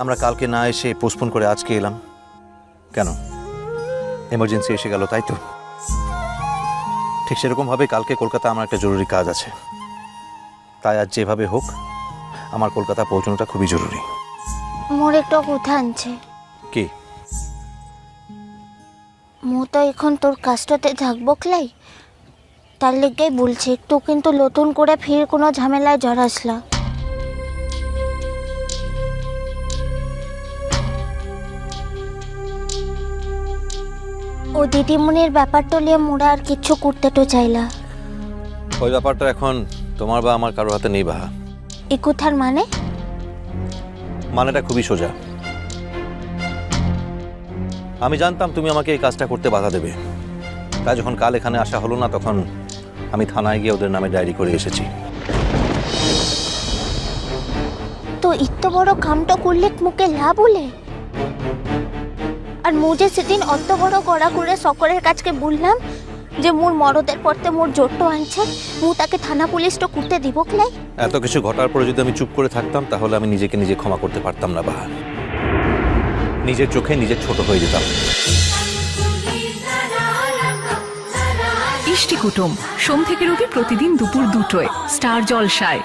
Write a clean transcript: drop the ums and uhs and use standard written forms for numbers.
আমরা কালকে না এসে পোস্টপোন করে আজকে এলাম কেন? এমার্জেন্সি এসে গেল তাই তো? ঠিক সেরকম ভাবে কালকে কলকাতা আমার একটা জরুরি কাজ আছে, তাই আজ যেভাবে হোক আমার কলকাতা পৌঁছানোটা খুবই জরুরি। মোর একটা কথা আনছে কি? মো তো এখন তোর কাজটাতে থাকবো ক্লাই, তার লেগেই বলছি একটু কিন্তু নতুন করে ফির কোনো ঝামেলায় জড়াসলা। ও দিদিমণির ব্যাপারটা নিয়ে মোরা আর কিচ্ছু করতে তো চাইলা। ওই ব্যাপারটা এখন তোমার বা আমার কারোর হাতে নেই বাহা। এ কথার মানেটা খুবই সোজা। আমি জানতাম তুমি আমাকে এই কাজটা করতে বাধা দেবে, তাই যখন কাল এখানে আসা হলো না তখন আমি থানায় গিয়ে ওদের নামে ডায়েরি করে এসেছি। তো এত বড় কামটা করলে মুখে লাভ হলে? আর মুঝে সেদিন অত বড় গড়া করে সকলের কাছকে বললাম যে মোর মরদের পড়তে মোর জোট্ট আনছে, মু তাকে থানা পুলিশটা করতে দিব ক্লাই। এত কিছু ঘটার পরে যদি আমি চুপ করে থাকতাম তাহলে আমি নিজেকে নিজে ক্ষমা করতে পারতাম না বাহা। নিজের চোখে নিজে ছোট হয়ে যেতাম। ইষ্টি কুটুম সোম থেকে রবি প্রতিদিন দুপুর 2টায় স্টার জলসায়।